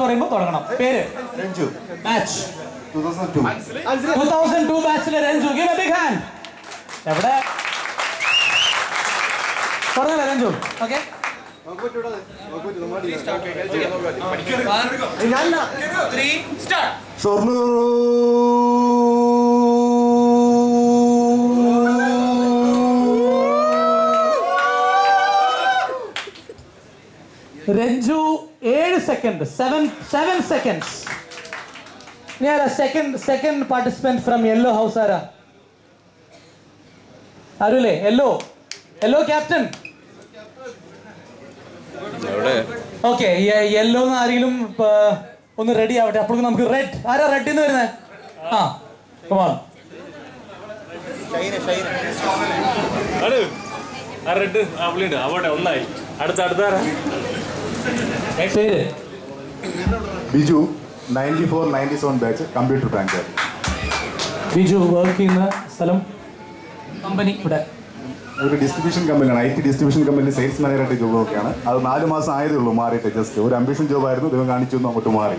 പറയുമ്പോൾ തുടങ്ങണം. പേര്? രഞ്ജു. ബാച്ച് 2002. 2002 ബാച്ചിലെ Ranju. Give a big hand. എവിടെ പറഞ്ഞല്ലേ Ranju? Okay, Ranju 7 second, 7 seconds. Second participant from yellow house ആരാ? ആരുല്ലേ? Yellow captain. ഓക്കെ, യെല്ലോ ആരെങ്കിലും ഒന്ന് റെഡി ആവട്ടെ. അപ്പോഴേക്കും നമുക്ക് റെഡ്. ആരാ റെഡ് എന്ന് വരുന്നത്? ആ, കമാൺ. റെഡ് അവിടെ ഒന്നായി. അടുത്ത പേര്? Biju 94-97 batch computer transfer. Biju work ചെയ്യുന്ന സ്ഥലം? കമ്പനി ഇവിടെ ഒരു ഡിസ്ട്രിബ്യൂഷൻ കമ്പനിയാണ്. IT ഡിസ്ട്രിബ്യൂഷൻ കമ്പനിയിൽ സെയിൽസ് മാനേജറായിട്ട് ജോബ് നോക്കിയാണ്. അത് 4 മാസം ആയതേ ഉള്ളൂ മാറിയിട്ട്. ജസ്റ്റ് ഒരു അംബിഷൻ ജോബായിരുന്നു, ദൈവം കാണിച്ചു എന്ന് അങ്ങോട്ട് മാറി.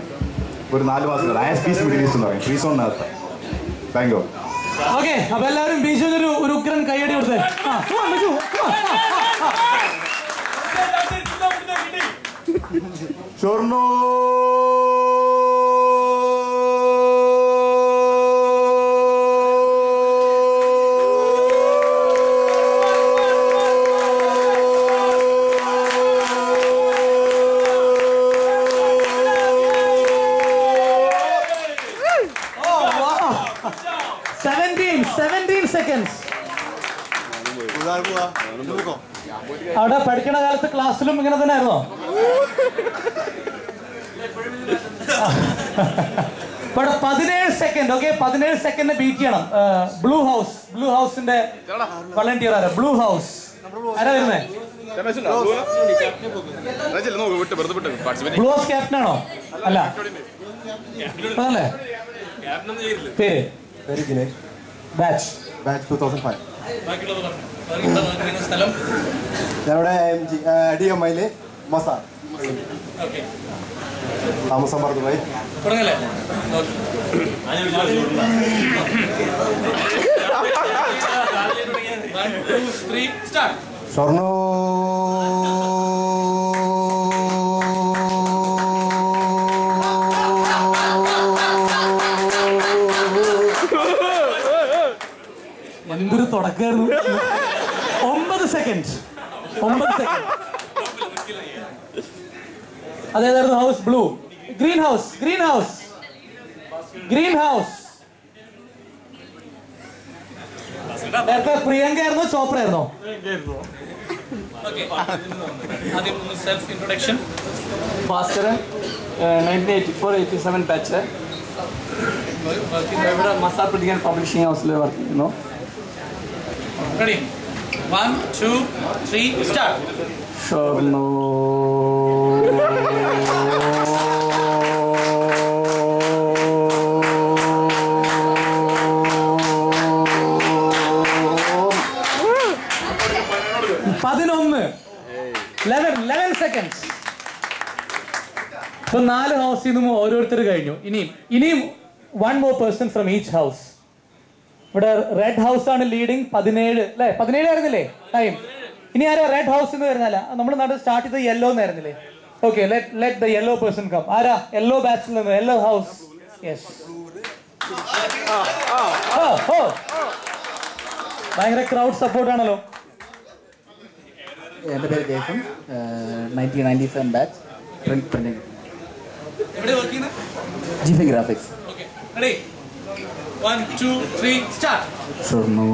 ഒരു 4 മാസം ISPs മിഡിൽ ഈസ്റ്റ് എന്ന് പറയും, ഫ്രീ സോണിനകത്ത്, ബാംഗ്ലൂർ. ഓക്കെ, അപ്പൊ എല്ലാവരും ബിജുവിന് ഒരു ഉഗ്രൻ കൈയടി കൊടുത്തേ. ഷൊർണൂർ. അവിടെ പഠിക്കണ കാലത്ത് ക്ലാസ്സിലും ഇങ്ങനെ തന്നെ ആയിരുന്നോ? ഇവിടെ 17 സെക്കൻഡ്. ഓക്കെ, 17 സെക്കൻഡ് ബീറ്റ് ചെയ്യണം. ബ്ലൂ ഹൗസിന്റെ വളണ്ടിയർ ആരാ? ബ്ലൂ ഹൗസ് ആരാ വരുന്നേ? ബ്ലൂ ഹൗസ് ക്യാപ്റ്റൻ ആണോ? അല്ല, അതല്ലേ? പേര്? ബാച്ച് 2005. സ്ഥലം? ഞങ്ങളുടെ DMI മസാർ. താമസം പറഞ്ഞുപോയി. തുടങ്ങല്ലേ? ഷൊർണൂർ. എന്തൊരു തുടക്കായിരുന്നു. 9 സെക്കൻഡ്. അതേതായിരുന്നു ഹൗസ്? ബ്ലൂ. Green house. നേരത്തെ പ്രിയങ്ക ആയിരുന്നോ ചോപ്ര ആയിരുന്നോ? Self introduction. ഭാസ്കർ 1984-87 ബാച്ച്. ഇവിടെ മസാർ പൊളിറ്റിക്കൽ പബ്ലിഷിംഗ് ഹൗസിൽ വർക്ക് ചെയ്യുന്നു. Ready? 1, 2, 3, start. Shoranur. Eleven seconds. So 4 ഹൗസിൽ നിന്നും ഓരോരുത്തർ കഴിഞ്ഞു. ഇനിയും 1 more person from each house. ഇവിടെ റെഡ് ഹൗസ് ആണ് ലീഡിങ്. 17 അല്ലേ? 17 ആയിരുന്നില്ലേ ടൈം? ഇനി ആരാ റെഡ് ഹൗസ് എന്ന് വരുന്നല്ല, നമ്മൾ നാട്ടിൽ സ്റ്റാർട്ട് ചെയ്തത് യെല്ലോ എന്നായിരുന്നില്ലേ? Okay, let the yellow person come. ആരാ യെല്ലോ ബാച്ചിൽ നിന്ന്? Yellow house. യെസ്. ഭയങ്കര ക്രൗഡ് സപ്പോർട്ട് ആണല്ലോ. എൻ്റെ പേര് Jason, 1997 batch, printing. GP graphics. 1, 2, 3, start. Shoranur.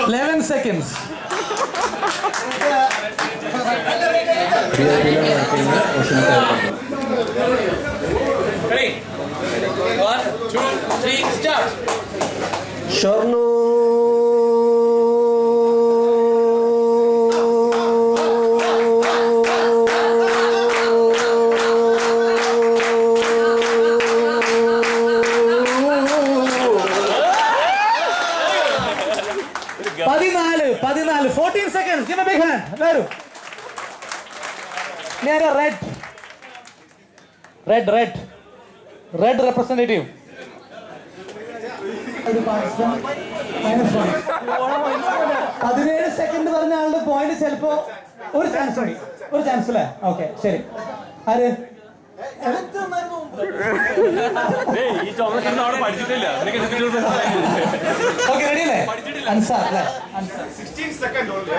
11 seconds. Ready? 1, 2, 3, start. Shoranur. 14 seconds. Give a big hand. Varu. Near a red representative. Second പറഞ്ഞ ആളുടെ point ചിലപ്പോ ഒരു ചാൻസ് മതി. ഒരു ചാൻസ് അല്ലേ? ഓക്കെ ശരി. ആര്? ഈ ചുമന്ന അവിടെ പഠിച്ചിട്ടില്ല. ഓക്കെ റെഡി അല്ലേ? അൻസാർ അല്ലേ? 16 seconds only.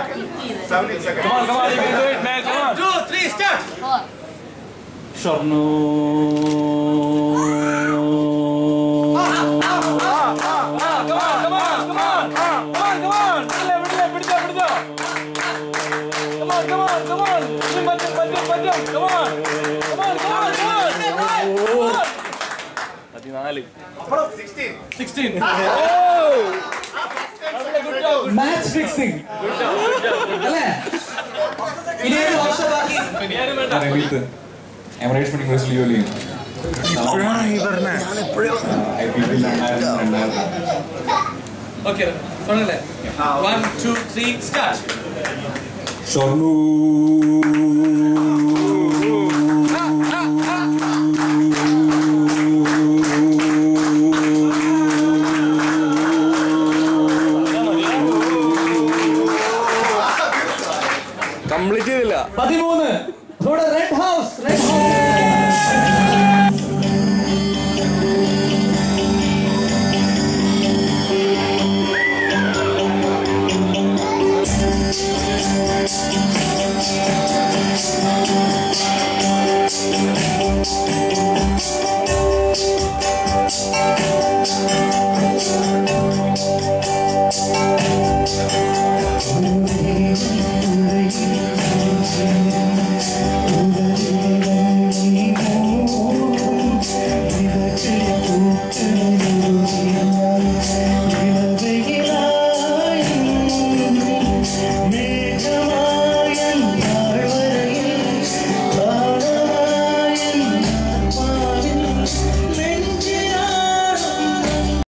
17 seconds. Come on, you can do it, man. Come on. 2, 3, start. Match fixing. അല്ലേ? ഇനി ഒരു വർഷം ബാക്കി. Emirates meeting was really Okay, തുടങ്ങല്ലേ? 1, 2, 3, start. Shornu